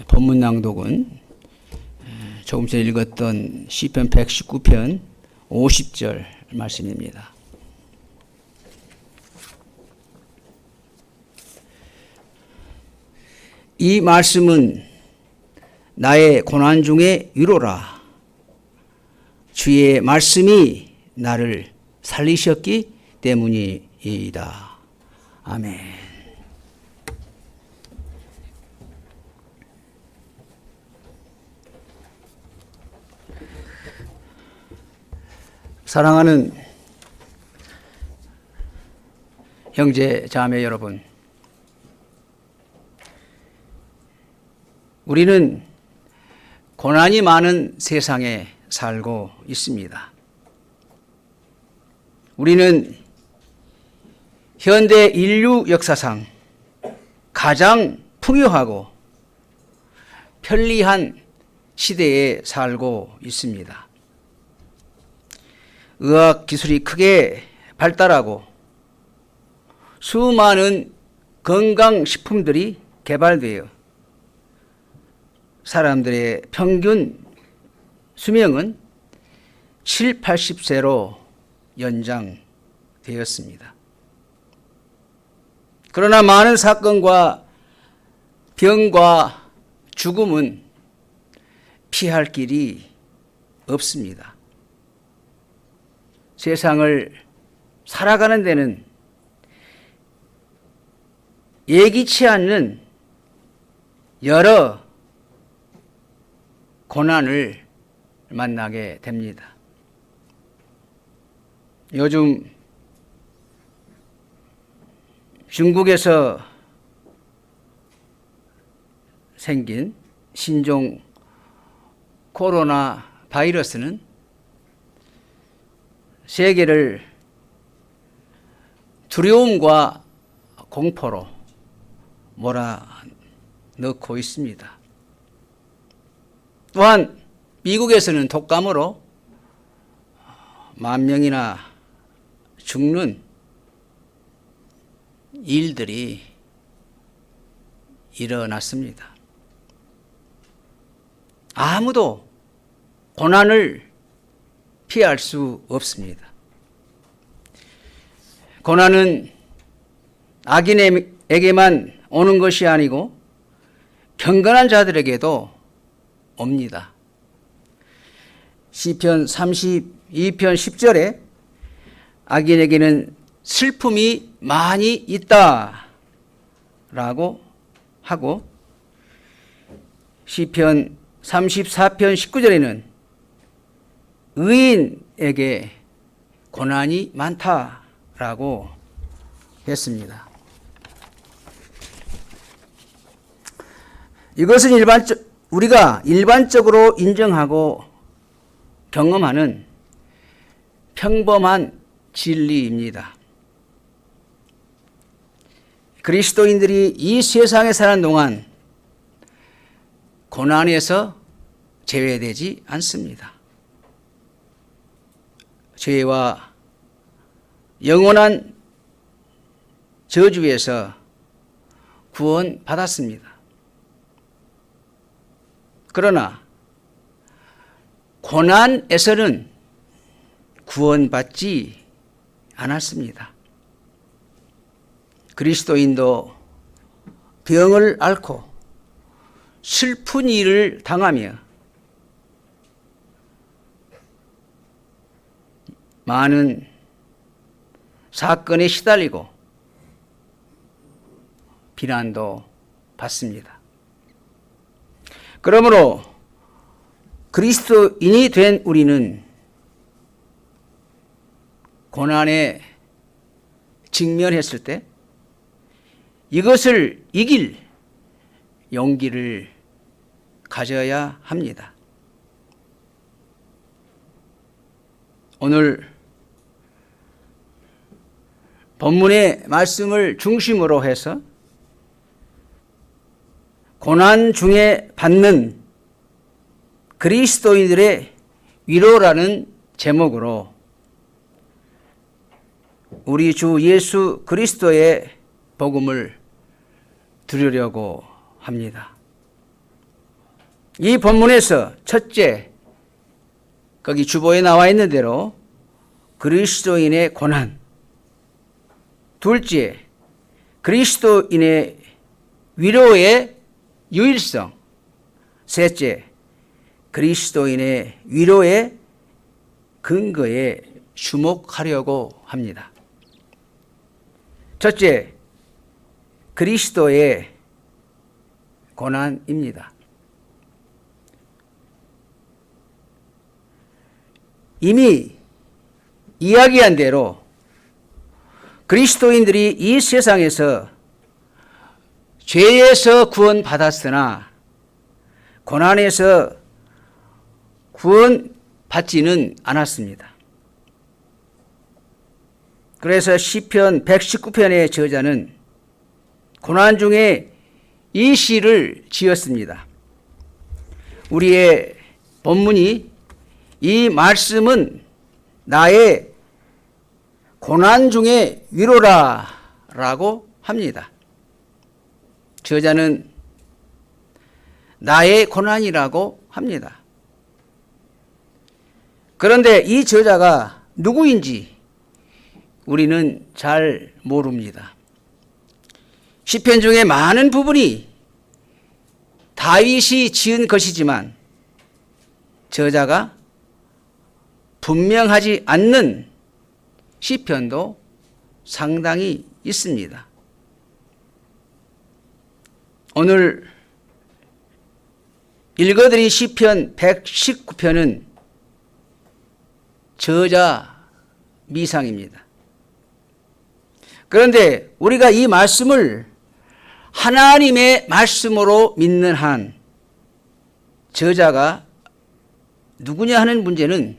본문 낭독은 조금 전에 읽었던 시편 119편 50절 말씀입니다. 이 말씀은 나의 고난 중에 위로라. 주의 말씀이 나를 살리셨기 때문이다. 아멘. 사랑하는 형제 자매 여러분, 우리는 고난이 많은 세상에 살고 있습니다. 우리는 현대 인류 역사상 가장 풍요하고 편리한 시대에 살고 있습니다. 의학 기술이 크게 발달하고 수많은 건강식품들이 개발되어 사람들의 평균 수명은 7, 80세로 연장되었습니다. 그러나 많은 사건과 병과 죽음은 피할 길이 없습니다. 세상을 살아가는 데는 예기치 않는 여러 고난을 만나게 됩니다. 요즘 중국에서 생긴 신종 코로나 바이러스는 세계를 두려움과 공포로 몰아넣고 있습니다. 또한 미국에서는 독감으로 10,000명이나 죽는 일들이 일어났습니다. 아무도 고난을 피할 수 없습니다. 고난은 악인에게만 오는 것이 아니고 경건한 자들에게도 옵니다. 시편 32편 10절에 악인에게는 슬픔이 많이 있다라고 하고 시편 34편 19절에는 의인에게 고난이 많다라고 했습니다. 이것은 우리가 일반적으로 인정하고 경험하는 평범한 진리입니다. 그리스도인들이 이 세상에 사는 동안 고난에서 제외되지 않습니다. 죄와 영원한 저주에서 구원받았습니다. 그러나 고난에서는 구원받지 않았습니다. 그리스도인도 병을 앓고 슬픈 일을 당하며 많은 사건에 시달리고 비난도 받습니다. 그러므로 그리스도인이 된 우리는 고난에 직면했을 때 이것을 이길 용기를 가져야 합니다. 오늘 본문의 말씀을 중심으로 해서 고난 중에 받는 그리스도인들의 위로라는 제목으로 우리 주 예수 그리스도의 복음을 들으려고 합니다. 이 본문에서 첫째, 거기 주보에 나와 있는 대로 그리스도인의 고난, 둘째, 그리스도인의 위로의 유일성, 셋째, 그리스도인의 위로의 근거에 주목하려고 합니다. 첫째, 그리스도의 고난입니다. 이미 이야기한 대로 그리스도인들이 이 세상에서 죄에서 구원받았으나 고난에서 구원받지는 않았습니다. 그래서 시편 119편의 저자는 고난 중에 이 시를 지었습니다. 우리의 본문이 이 말씀은 나의 고난 중에 위로라 라고 합니다. 저자는 나의 고난이라고 합니다. 그런데 이 저자가 누구인지 우리는 잘 모릅니다. 시편 중에 많은 부분이 다윗이 지은 것이지만 저자가 분명하지 않는 시편도 상당히 있습니다. 오늘 읽어드린 시편 119편은 저자 미상입니다. 그런데 우리가 이 말씀을 하나님의 말씀으로 믿는 한 저자가 누구냐 하는 문제는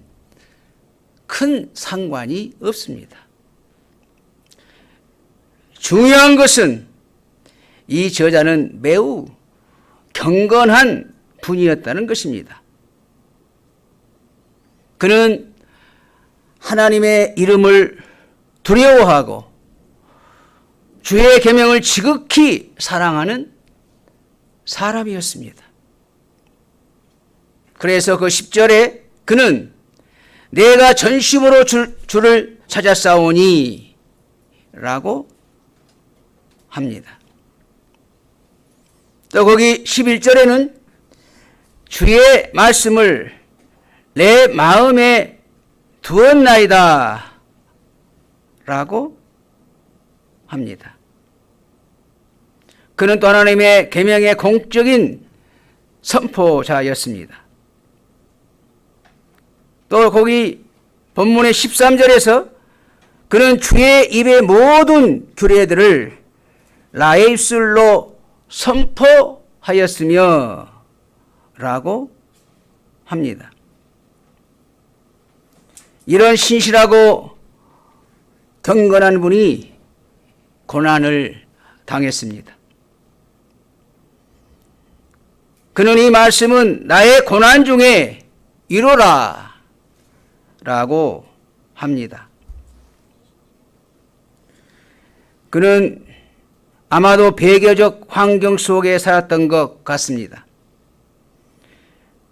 큰 상관이 없습니다. 중요한 것은 이 저자는 매우 경건한 분이었다는 것입니다. 그는 하나님의 이름을 두려워하고 주의 계명을 지극히 사랑하는 사람이었습니다. 그래서 그 10절에 그는 내가 전심으로 주를 찾았사오니 라고 합니다. 또 거기 11절에는 주의 말씀을 내 마음에 두었나이다 라고 합니다. 그는 또 하나님의 계명의 공적인 선포자였습니다. 또 거기 본문의 13절에서 그는 주의 입의 모든 규례들을 나의 입술로 선포하였으며 라고 합니다. 이런 신실하고 경건한 분이 고난을 당했습니다. 그는 이 말씀은 나의 고난 중에 위로라 라고 합니다. 그는 아마도 배교적 환경 속에 살았던 것 같습니다.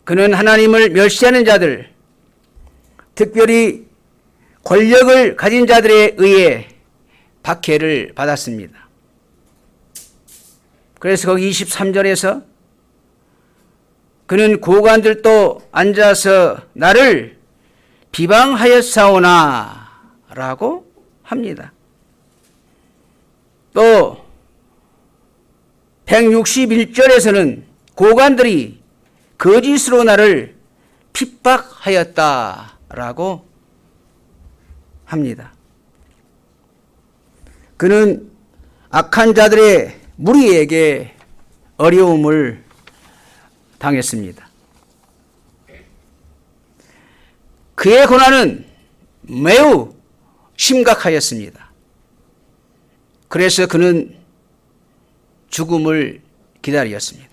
그는 하나님을 멸시하는 자들, 특별히 권력을 가진 자들에 의해 박해를 받았습니다. 그래서 거기 23절에서 그는 고관들도 앉아서 나를 비방하였사오나 라고 합니다. 또 161절에서는 고관들이 거짓으로 나를 핍박하였다 라고 합니다. 그는 악한 자들의 무리에게 어려움을 당했습니다. 그의 고난은 매우 심각하였습니다. 그래서 그는 죽음을 기다렸습니다.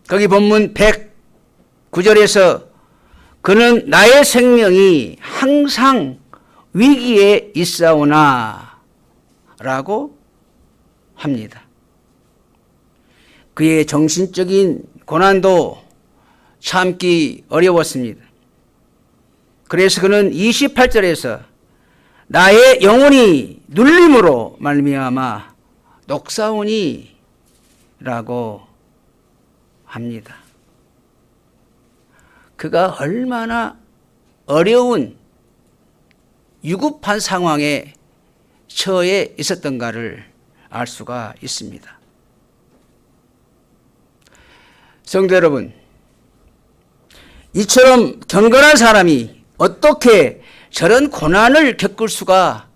거기 본문 109절에서 그는 나의 생명이 항상 위기에 있사오나 라고 합니다. 그의 정신적인 고난도 참기 어려웠습니다. 그래서 그는 28절에서 나의 영혼이 눌림으로 말미암아 녹사오니 라고 합니다. 그가 얼마나 어려운 위급한 상황에 처해 있었던가를 알 수가 있습니다. 성도 여러분, 이처럼 경건한 사람이 어떻게 저런 고난을 겪을 수가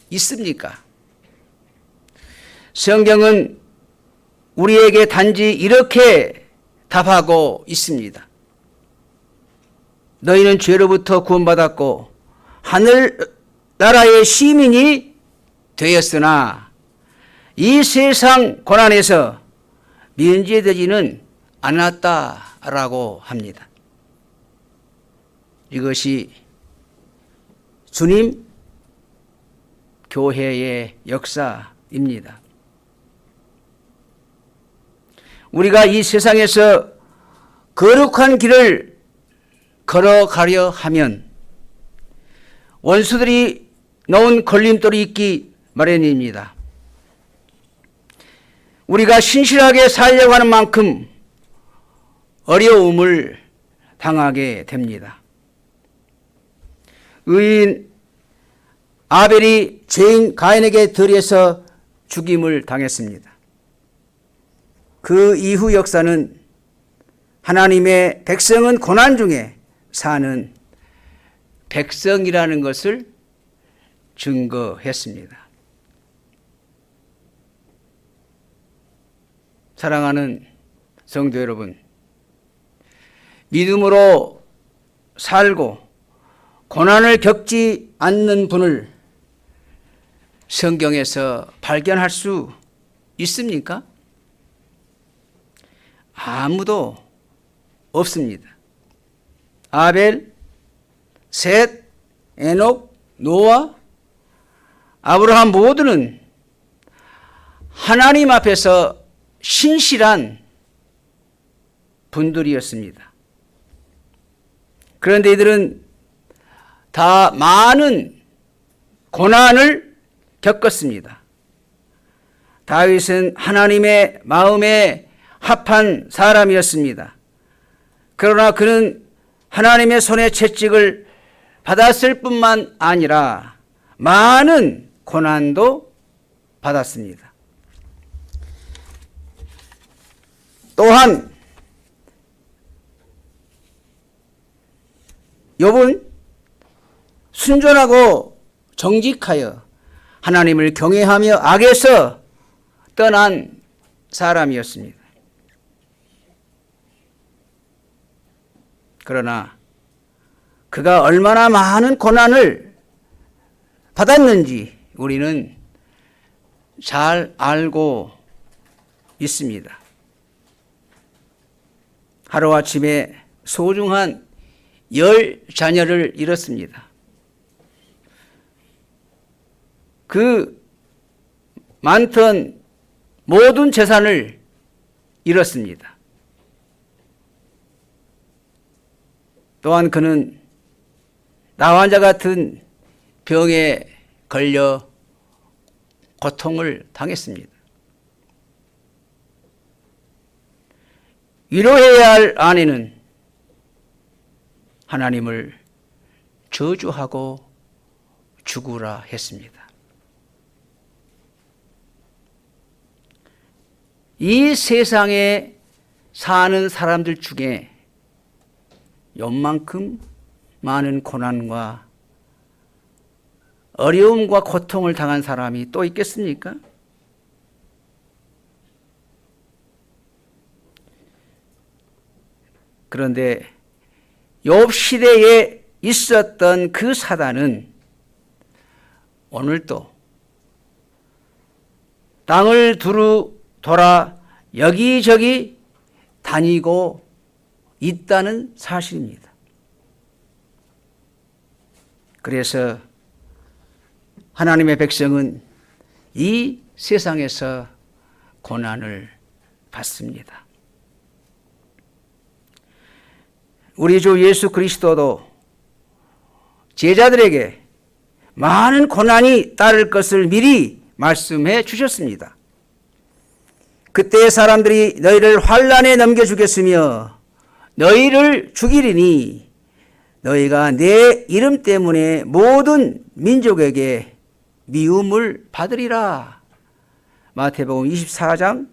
있습니까? 성경은 우리에게 단지 이렇게 답하고 있습니다. 너희는 죄로부터 구원받았고 하늘나라의 시민이 되었으나 이 세상 고난에서 면제되지는 않았다라고 합니다. 이것이 주님 교회의 역사입니다. 우리가 이 세상에서 거룩한 길을 걸어가려 하면 원수들이 놓은 걸림돌이 있기 마련입니다. 우리가 신실하게 살려고 하는 만큼 어려움을 당하게 됩니다. 의인 아벨이 죄인 가인에게 들여서 죽임을 당했습니다. 그 이후 역사는 하나님의 백성은 고난 중에 사는 백성이라는 것을 증거했습니다. 사랑하는 성도 여러분, 믿음으로 살고 고난을 겪지 않는 분을 성경에서 발견할 수 있습니까? 아무도 없습니다. 아벨, 셋, 에녹, 노아, 아브라함 모두는 하나님 앞에서 신실한 분들이었습니다. 그런데 이들은 다 많은 고난을 겪었습니다. 다윗은 하나님의 마음에 합한 사람이었습니다. 그러나 그는 하나님의 손의 채찍을 받았을 뿐만 아니라 많은 고난도 받았습니다. 또한 욥은 순전하고 정직하여 하나님을 경외하며 악에서 떠난 사람이었습니다. 그러나 그가 얼마나 많은 고난을 받았는지 우리는 잘 알고 있습니다. 하루아침에 소중한 10자녀를 잃었습니다. 그 많던 모든 재산을 잃었습니다. 또한 그는 나환자 같은 병에 걸려 고통을 당했습니다. 위로해야 할 아내는 하나님을 저주하고 죽으라 했습니다. 이 세상에 사는 사람들 중에 요만큼 많은 고난과 어려움과 고통을 당한 사람이 또 있겠습니까? 그런데 욥 시대에 있었던 그 사단은 오늘도 땅을 두루 돌아 여기저기 다니고 있다는 사실입니다. 그래서 하나님의 백성은 이 세상에서 고난을 받습니다. 우리 주 예수 그리스도도 제자들에게 많은 고난이 따를 것을 미리 말씀해 주셨습니다. 그때 사람들이 너희를 환난에 넘겨주겠으며 너희를 죽이리니 너희가 내 이름 때문에 모든 민족에게 미움을 받으리라. 마태복음 24장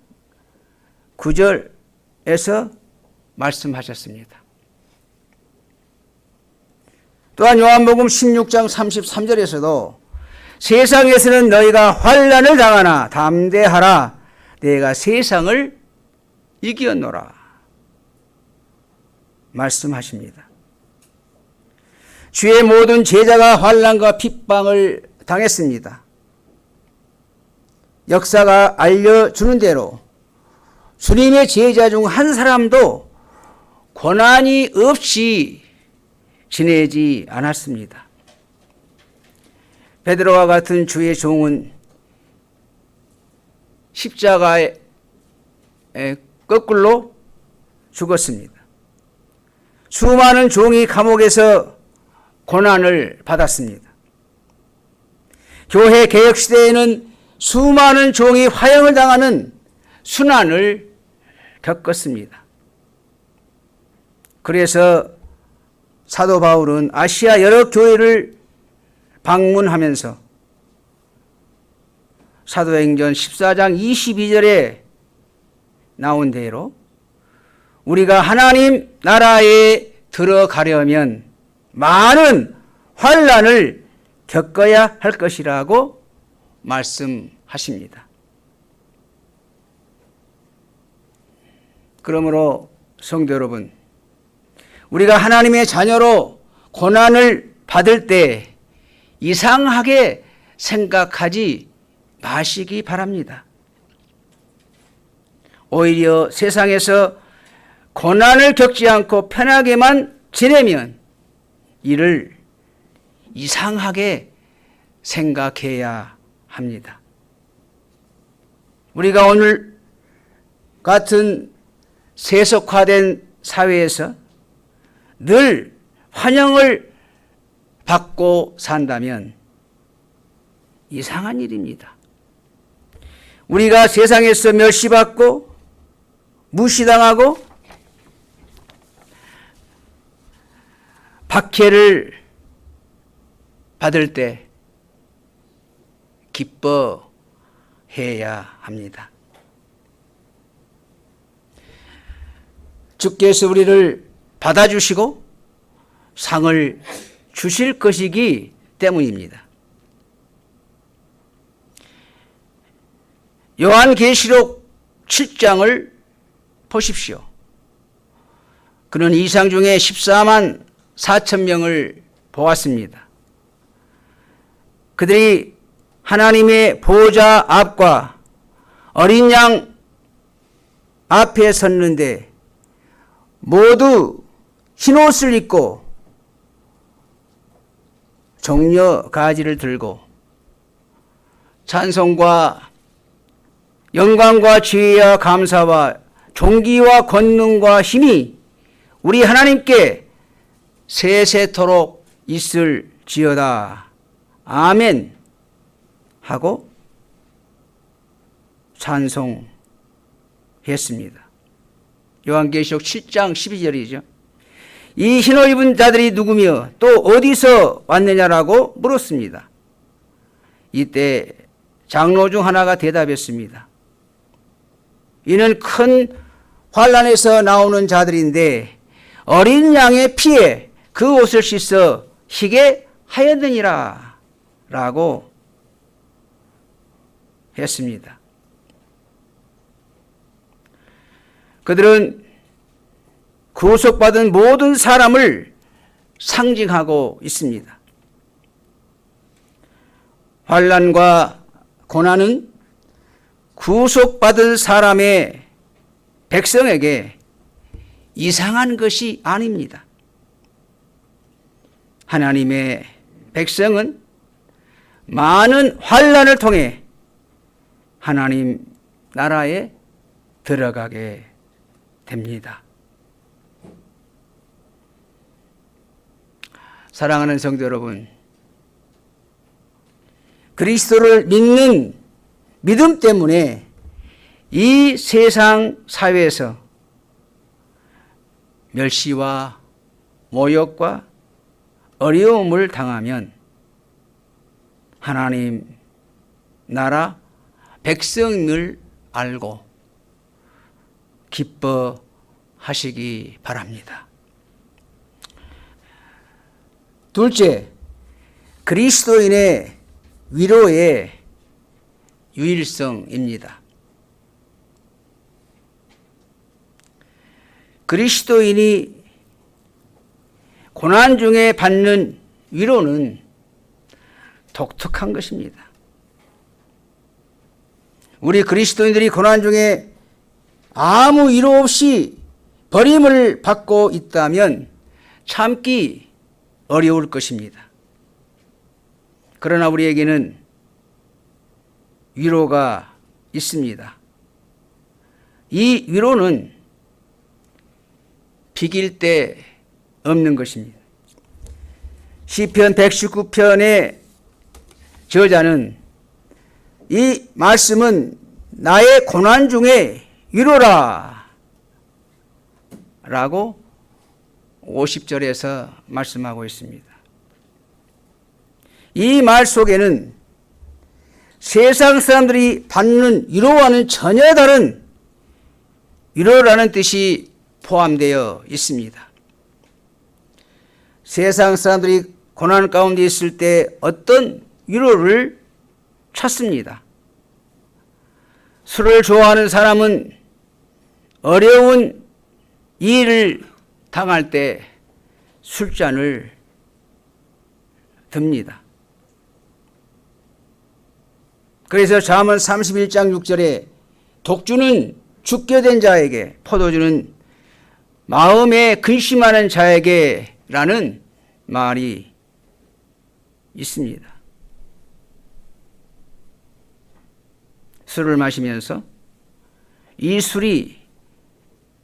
9절에서 말씀하셨습니다. 또한 요한복음 16장 33절에서도 세상에서는 너희가 환난을 당하나 담대하라. 내가 세상을 이겼노라. 말씀하십니다. 주의 모든 제자가 환난과 핍박을 당했습니다. 역사가 알려주는 대로 주님의 제자 중 한 사람도 고난이 없이 지내지 않았습니다. 베드로와 같은 주의 종은 십자가에 거꾸로 죽었습니다. 수많은 종이 감옥에서 고난을 받았습니다. 교회 개혁 시대에는 수많은 종이 화형을 당하는 순환을 겪었습니다. 그래서 사도 바울은 아시아 여러 교회를 방문하면서 사도행전 14장 22절에 나온 대로 우리가 하나님 나라에 들어가려면 많은 환난을 겪어야 할 것이라고 말씀하십니다. 그러므로 성도 여러분, 우리가 하나님의 자녀로 고난을 받을 때 이상하게 생각하지 마시기 바랍니다. 오히려 세상에서 고난을 겪지 않고 편하게만 지내면 이를 이상하게 생각해야 합니다. 우리가 오늘 같은 세속화된 사회에서 늘 환영을 받고 산다면 이상한 일입니다. 우리가 세상에서 멸시받고 무시당하고 박해를 받을 때 기뻐해야 합니다. 주께서 우리를 받아주시고 상을 주실 것이기 때문입니다. 요한계시록 7장을 보십시오. 그는 이상 중에 14만 4천 명을 보았습니다. 그들이 하나님의 보호자 앞과 어린 양 앞에 섰는데 모두 흰옷을 입고 종려 가지를 들고 찬송과 영광과 지혜와 감사와 존귀와 권능과 힘이 우리 하나님께 세세토록 있을지어다. 아멘 하고 찬송했습니다. 요한계시록 7장 12절이죠. 이 흰옷 입은 자들이 누구며 또 어디서 왔느냐라고 물었습니다. 이때 장로 중 하나가 대답했습니다. 이는 큰 환난에서 나오는 자들인데 어린 양의 피에 그 옷을 씻어 희게 하였느니라 라고 했습니다. 그들은 구속받은 모든 사람을 상징하고 있습니다. 환난과 고난은 구속받은 사람의 백성에게 이상한 것이 아닙니다. 하나님의 백성은 많은 환난을 통해 하나님 나라에 들어가게 됩니다. 사랑하는 성도 여러분, 그리스도를 믿는 믿음 때문에 이 세상 사회에서 멸시와 모욕과 어려움을 당하면 하나님 나라 백성을 알고 기뻐하시기 바랍니다. 둘째, 그리스도인의 위로의 유일성입니다. 그리스도인이 고난 중에 받는 위로는 독특한 것입니다. 우리 그리스도인들이 고난 중에 아무 위로 없이 버림을 받고 있다면 참기 어려울 것입니다. 그러나 우리에게는 위로가 있습니다. 이 위로는 비길 때 없는 것입니다. 시편 119편의 저자는 이 말씀은 나의 고난 중에 위로라 라고 50절에서 말씀하고 있습니다. 이 말 속에는 세상 사람들이 받는 위로와는 전혀 다른 위로라는 뜻이 포함되어 있습니다. 세상 사람들이 고난 가운데 있을 때 어떤 위로를 찾습니다. 술을 좋아하는 사람은 어려운 일을 당할 때 술잔을 듭니다. 그래서 잠언 31장 6절에 독주는 죽게 된 자에게, 포도주는 마음에 근심하는 자에게 라는 말이 있습니다. 술을 마시면서 이 술이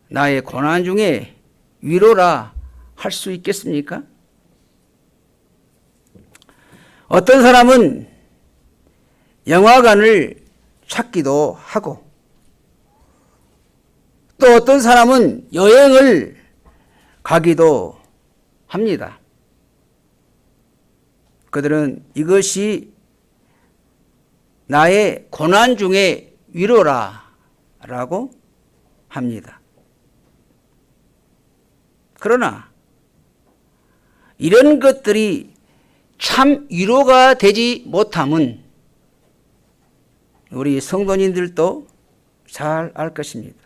나의 고난 중에 위로라 할 수 있겠습니까? 어떤 사람은 영화관을 찾기도 하고 또 어떤 사람은 여행을 가기도 합니다. 그들은 이것이 나의 고난 중에 위로라 라고 합니다. 그러나 이런 것들이 참 위로가 되지 못함은 우리 성도님들도 잘 알 것입니다.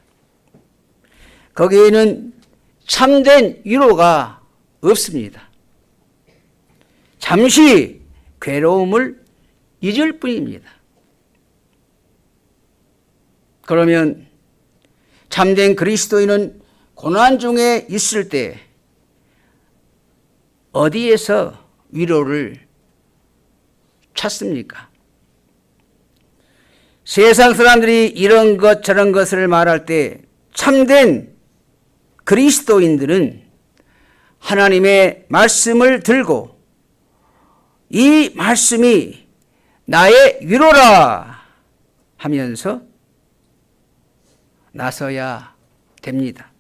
거기에는 참된 위로가 없습니다. 잠시 괴로움을 잊을 뿐입니다. 그러면 참된 그리스도인은 고난 중에 있을 때 어디에서 위로를 찾습니까? 세상 사람들이 이런 것 저런 것을 말할 때 참된 그리스도인들은 하나님의 말씀을 들고 이 말씀이 나의 위로라 하면서 나서야 됩니다.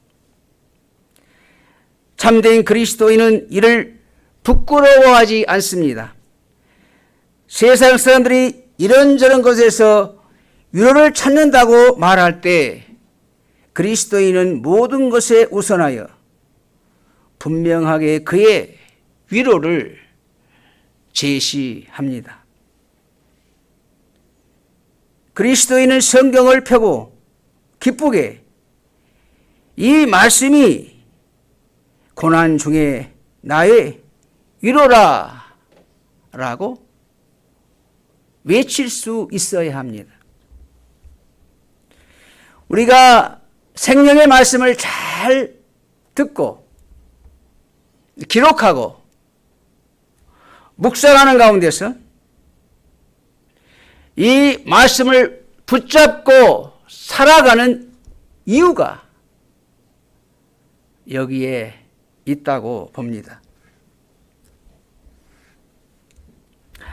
참된 그리스도인은 이를 부끄러워하지 않습니다. 세상 사람들이 이런저런 것에서 위로를 찾는다고 말할 때 그리스도인은 모든 것에 우선하여 분명하게 그의 위로를 제시합니다. 그리스도인은 성경을 펴고 기쁘게 이 말씀이 고난 중에 나의 위로라 라고 외칠 수 있어야 합니다. 우리가 생명의 말씀을 잘 듣고 기록하고 묵상하는 가운데서 이 말씀을 붙잡고 살아가는 이유가 여기에 있다고 봅니다.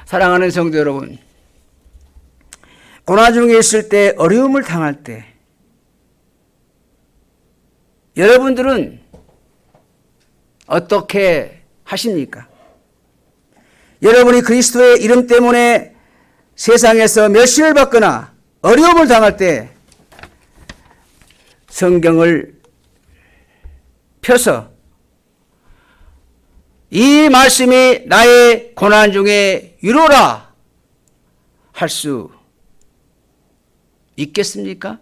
사랑하는 성도 여러분, 고난 중에 있을 때, 어려움을 당할 때 여러분들은 어떻게 하십니까? 여러분이 그리스도의 이름 때문에 세상에서 멸시를 받거나 어려움을 당할 때 성경을 펴서 이 말씀이 나의 고난 중에 위로라 할 수 있겠습니까?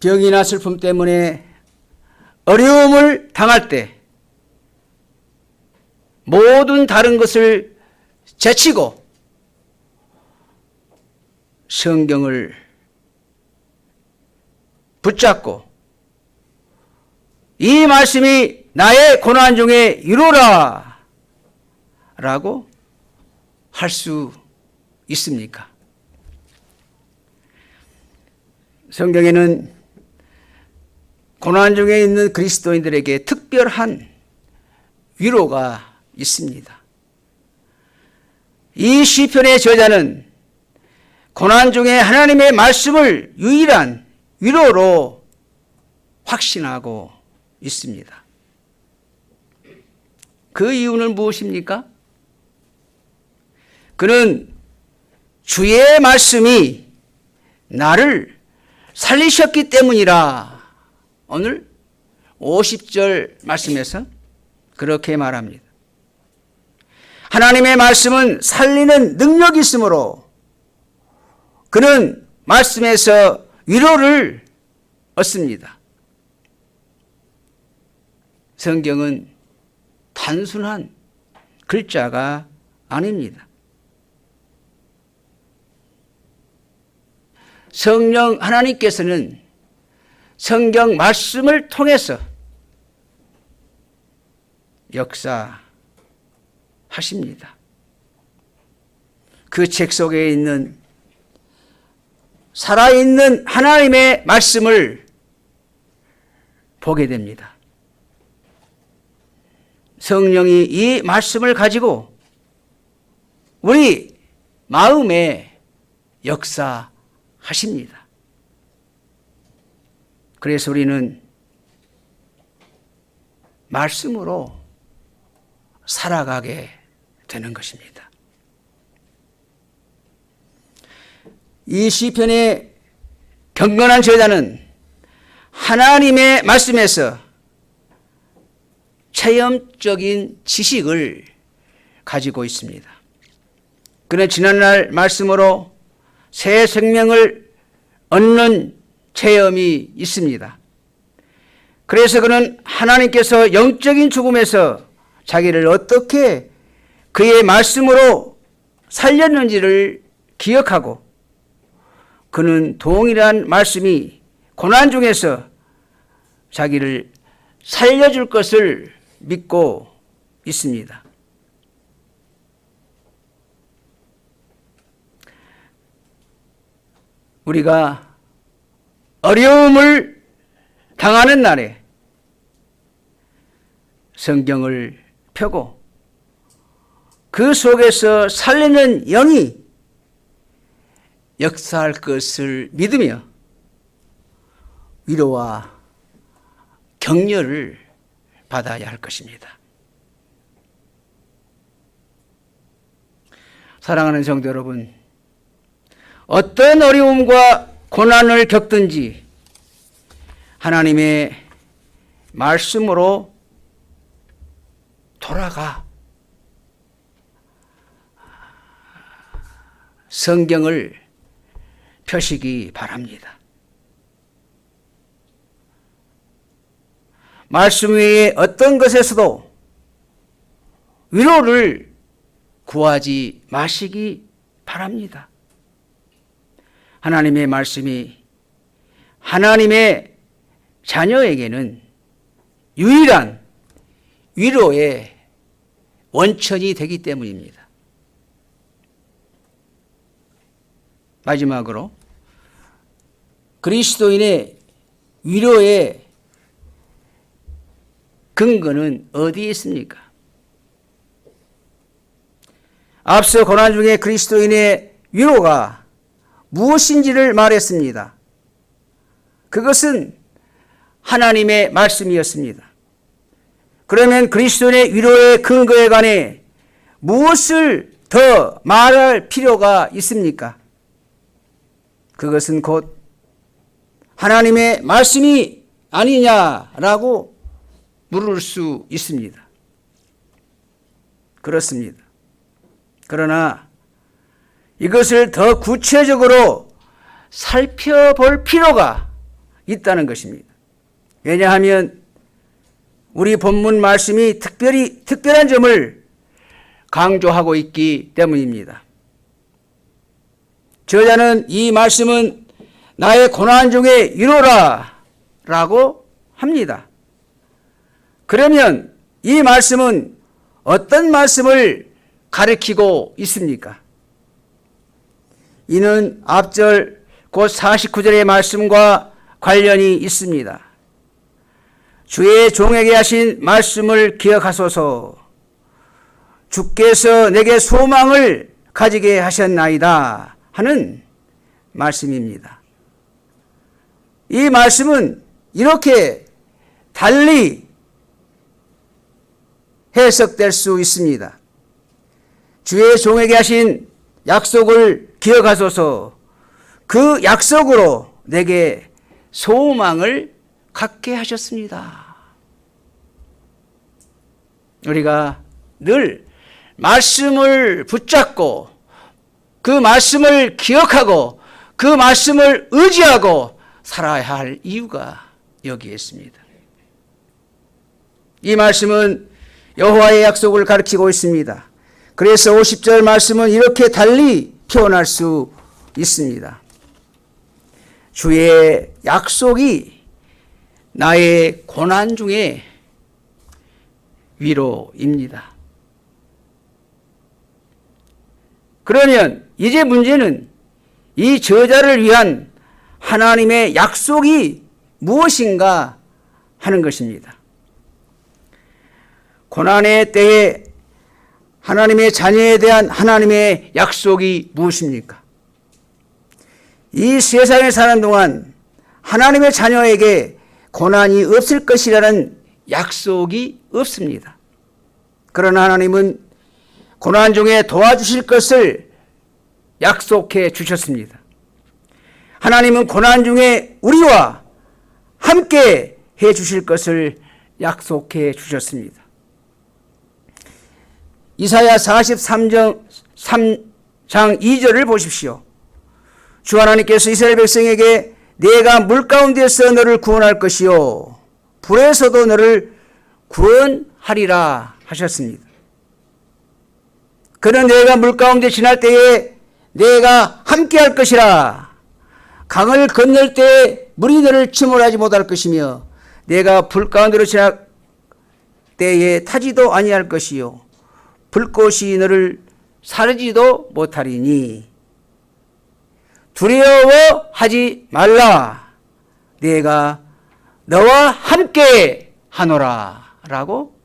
병이나 슬픔 때문에 어려움을 당할 때 모든 다른 것을 제치고 성경을 붙잡고 이 말씀이 나의 고난 중에 위로라 라고 할 수 있습니까? 성경에는 고난 중에 있는 그리스도인들에게 특별한 위로가 있습니다. 이 시편의 저자는 고난 중에 하나님의 말씀을 유일한 위로로 확신하고 있습니다. 그 이유는 무엇입니까? 그는 주의 말씀이 나를 살리셨기 때문이라. 오늘 50절 말씀에서 그렇게 말합니다. 하나님의 말씀은 살리는 능력이 있으므로 그는 말씀에서 위로를 얻습니다. 성경은 단순한 글자가 아닙니다. 성령 하나님께서는 성경 말씀을 통해서 역사하십니다. 그 책 속에 있는 살아있는 하나님의 말씀을 보게 됩니다. 성령이 이 말씀을 가지고 우리 마음에 역사하십니다. 그래서 우리는 말씀으로 살아가게 되는 것입니다. 이 시편의 경건한 저자는 하나님의 말씀에서 체험적인 지식을 가지고 있습니다. 그는 지난날 말씀으로 새 생명을 얻는 체험이 있습니다. 그래서 그는 하나님께서 영적인 죽음에서 자기를 어떻게 그의 말씀으로 살렸는지를 기억하고 그는 동일한 말씀이 고난 중에서 자기를 살려줄 것을 믿고 있습니다. 우리가 어려움을 당하는 날에 성경을 펴고 그 속에서 살리는 영이 역사할 것을 믿으며 위로와 격려를 받아야 할 것입니다. 사랑하는 성도 여러분, 어떤 어려움과 고난을 겪든지 하나님의 말씀으로 돌아가 성경을 펴시기 바랍니다. 말씀 외에 어떤 것에서도 위로를 구하지 마시기 바랍니다. 하나님의 말씀이 하나님의 자녀에게는 유일한 위로의 원천이 되기 때문입니다. 마지막으로 그리스도인의 위로의 근거는 어디에 있습니까? 앞서 고난 중에 그리스도인의 위로가 무엇인지를 말했습니다. 그것은 하나님의 말씀이었습니다. 그러면 그리스도인의 위로의 근거에 관해 무엇을 더 말할 필요가 있습니까? 그것은 곧 하나님의 말씀이 아니냐라고 물을 수 있습니다. 그렇습니다. 그러나 이것을 더 구체적으로 살펴볼 필요가 있다는 것입니다. 왜냐하면 우리 본문 말씀이 특별한 점을 강조하고 있기 때문입니다. 저자는 이 말씀은 나의 고난 중에 위로라 라고 합니다. 그러면 이 말씀은 어떤 말씀을 가리키고 있습니까? 이는 앞절 곧 49절의 말씀과 관련이 있습니다. 주의 종에게 하신 말씀을 기억하소서. 주께서 내게 소망을 가지게 하셨나이다 하는 말씀입니다. 이 말씀은 이렇게 달리 해석될 수 있습니다. 주의 종에게 하신 약속을 기억하소서. 그 약속으로 내게 소망을 갖게 하셨습니다. 우리가 늘 말씀을 붙잡고 그 말씀을 기억하고 그 말씀을 의지하고 살아야 할 이유가 여기에 있습니다. 이 말씀은 여호와의 약속을 가리키고 있습니다. 그래서 50절 말씀은 이렇게 달리 표현할 수 있습니다. 주의 약속이 나의 고난 중에 위로입니다. 그러면 이제 문제는 이 저자를 위한 하나님의 약속이 무엇인가 하는 것입니다. 고난의 때에 하나님의 자녀에 대한 하나님의 약속이 무엇입니까? 이 세상에 사는 동안 하나님의 자녀에게 고난이 없을 것이라는 약속이 없습니다. 그러나 하나님은 고난 중에 도와주실 것을 약속해 주셨습니다. 하나님은 고난 중에 우리와 함께 해 주실 것을 약속해 주셨습니다. 이사야 43장 2절을 보십시오. 주 하나님께서 이스라엘 백성에게 내가 물 가운데서 너를 구원할 것이요 불에서도 너를 구원하리라 하셨습니다. 그는 내가 물 가운데 지날 때에 내가 함께할 것이라. 강을 건널 때에 물이 너를 침몰하지 못할 것이며 내가 불 가운데로 지날 때에 타지도 아니할 것이요 불꽃이 너를 사르지도 못하리니 두려워하지 말라. 내가 너와 함께 하노라 라고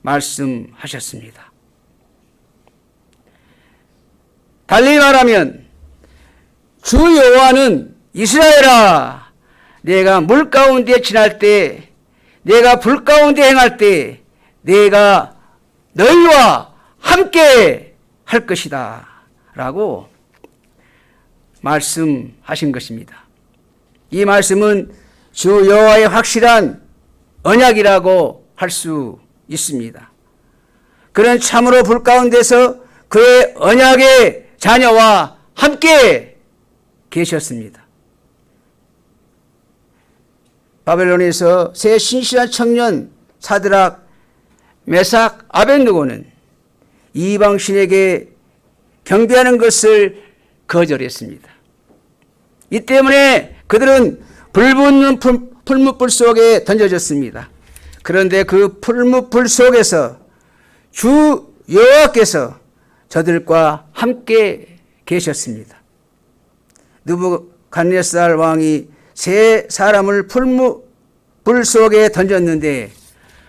말씀하셨습니다. 달리 말하면 주 여호와는 이스라엘아 내가 물 가운데 지날 때 내가 불 가운데 행할 때 내가 너희와 함께 할 것이다 라고 말씀하신 것입니다. 이 말씀은 주 여호와의 확실한 언약이라고 할 수 있습니다. 그는 참으로 불 가운데서 그의 언약의 자녀와 함께 계셨습니다. 바벨론에서 세 신실한 청년 사드락, 메삭, 아벳느고는 이방신에게 경배하는 것을 거절했습니다. 이 때문에 그들은 불붙는 풀무불 속에 던져졌습니다. 그런데 그 풀무불 속에서 주 여호와께서 저들과 함께 계셨습니다. 느부갓네살 왕이 세 사람을 불 속에 던졌는데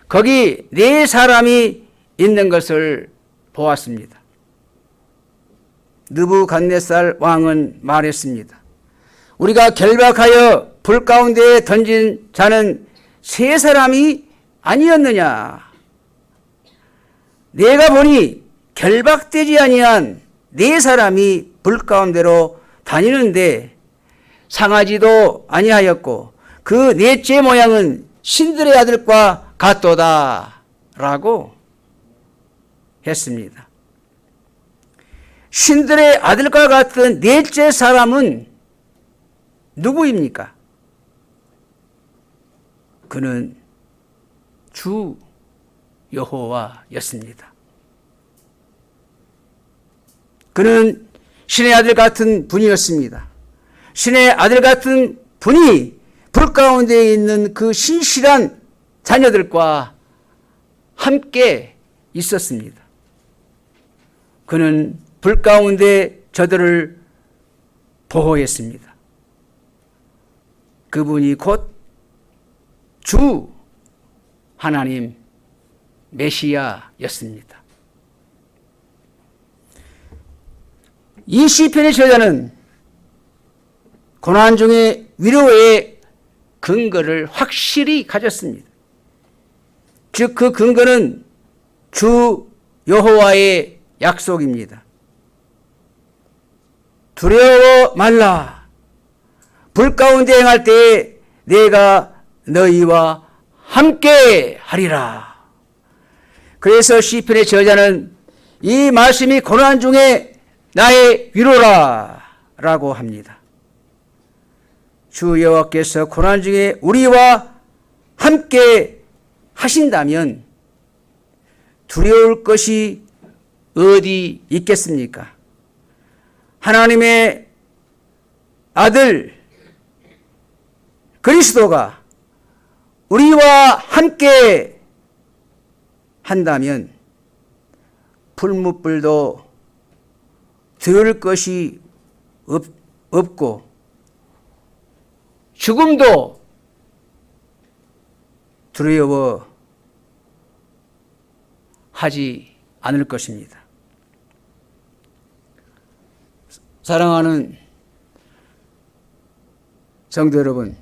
거기 네 사람이 있는 것을 보았습니다. 느부갓네살 왕은 말했습니다. 우리가 결박하여 불 가운데 던진 자는 세 사람이 아니었느냐? 내가 보니 결박되지 아니한 네 사람이 불 가운데로 다니는데 상하지도 아니하였고 그 넷째 모양은 신들의 아들과 같도다 라고 했습니다. 신들의 아들과 같은 넷째 사람은 누구입니까? 그는 주 여호와였습니다. 그는 신의 아들 같은 분이었습니다. 신의 아들 같은 분이 불 가운데 있는 그 신실한 자녀들과 함께 있었습니다. 그는 불 가운데 저들을 보호했습니다. 그분이 곧 주 하나님 메시아였습니다. 이 시편의 저자는 고난 중에 위로의 근거를 확실히 가졌습니다. 즉 그 근거는 주 여호와의 약속입니다. 두려워 말라. 불 가운데 행할 때에 내가 너희와 함께 하리라. 그래서 시편의 저자는 이 말씀이 고난 중에 나의 위로라 라고 합니다. 주 여호와께서 고난 중에 우리와 함께 하신다면 두려울 것이 어디 있겠습니까? 하나님의 아들 그리스도가 우리와 함께 한다면 풀무불도 두려울 것이 없고 죽음도 두려워하지 않을 것입니다. 사랑하는 성도 여러분,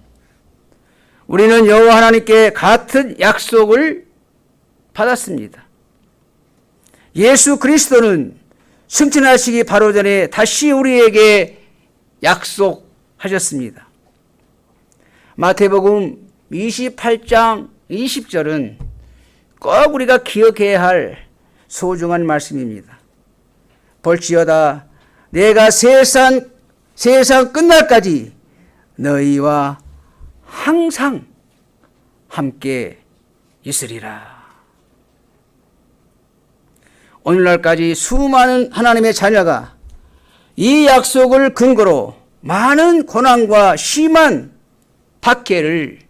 우리는 여호와 하나님께 같은 약속을 받았습니다. 예수 그리스도는 승천하시기 바로 전에 다시 우리에게 약속하셨습니다. 마태복음 28장 20절은 꼭 우리가 기억해야 할 소중한 말씀입니다. 볼지어다 내가 세상 끝날까지 너희와 항상 함께 있으리라. 오늘날까지 수많은 하나님의 자녀가 이 약속을 근거로 많은 고난과 심한 박해를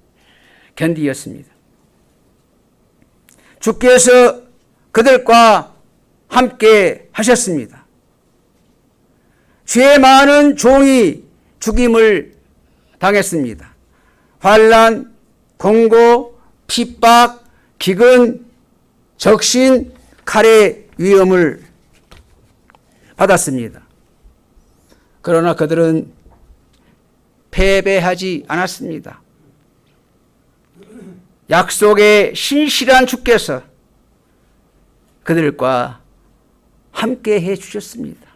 견디었습니다. 주께서 그들과 함께 하셨습니다. 죄 많은 종이 죽임을 당했습니다. 환난, 공고, 핍박, 기근, 적신, 칼의 위험을 받았습니다. 그러나 그들은 패배하지 않았습니다. 약속의 신실한 주께서 그들과 함께 해 주셨습니다.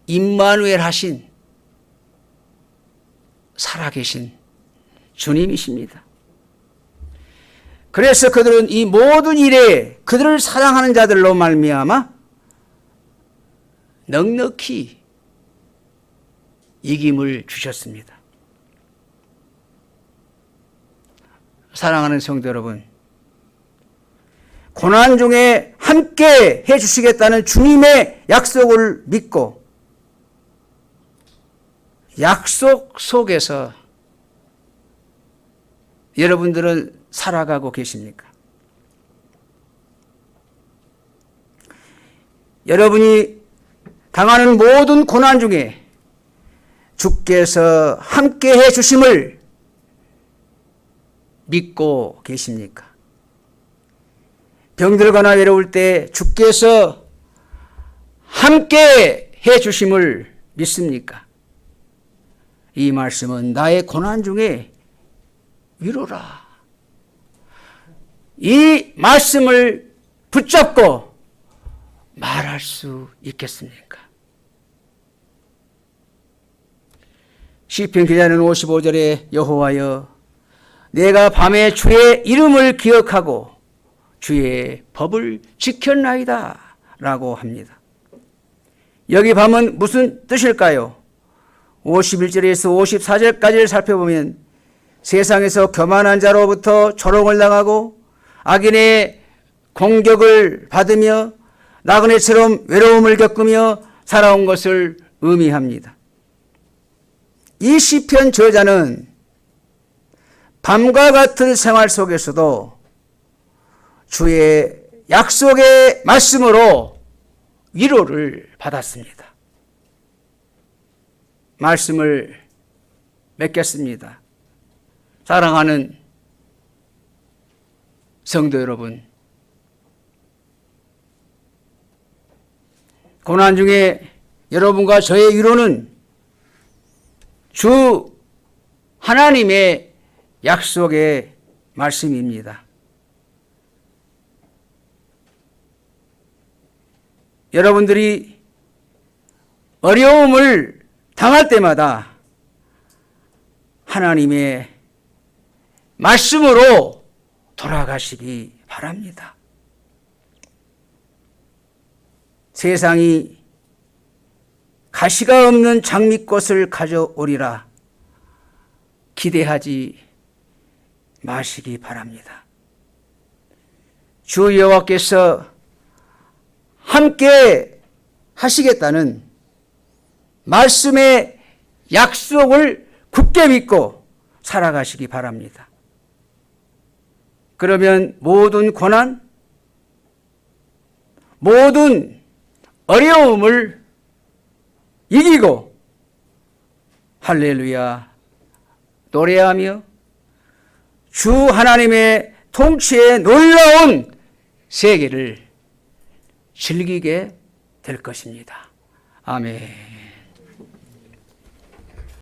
임마누엘 하신 살아계신 주님이십니다. 그래서 그들은 이 모든 일에 그들을 사랑하는 자들로 말미암아 넉넉히 이김을 주셨습니다. 사랑하는 성도 여러분, 고난 중에 함께 해 주시겠다는 주님의 약속을 믿고 약속 속에서 여러분들은 살아가고 계십니까? 여러분이 당하는 모든 고난 중에 주께서 함께 해 주심을 믿고 계십니까? 병들거나 외로울 때 주께서 함께 해 주심을 믿습니까? 이 말씀은 나의 고난 중에 위로라. 이 말씀을 붙잡고 말할 수 있겠습니까? 시편 기자는 55절에 여호와여 내가 밤에 주의 이름을 기억하고 주의 법을 지켰나이다 라고 합니다. 여기 밤은 무슨 뜻일까요? 51절에서 54절까지를 살펴보면 세상에서 교만한 자로부터 조롱을 당하고 악인의 공격을 받으며 나그네처럼 외로움을 겪으며 살아온 것을 의미합니다. 이 시편 저자는 밤과 같은 생활 속에서도 주의 약속의 말씀으로 위로를 받았습니다. 말씀을 맺겠습니다. 사랑하는 성도 여러분, 고난 중에 여러분과 저의 위로는 주 하나님의 약속의 말씀입니다. 여러분들이 어려움을 당할 때마다 하나님의 말씀으로 돌아가시기 바랍니다. 세상이 가시가 없는 장미꽃을 가져오리라 기대하지 마시기 바랍니다. 주 여호와께서 함께 하시겠다는 말씀의 약속을 굳게 믿고 살아가시기 바랍니다. 그러면 모든 고난, 모든 어려움을 이기고 할렐루야 노래하며 주 하나님의 통치의 놀라운 세계를 즐기게 될 것입니다. 아멘.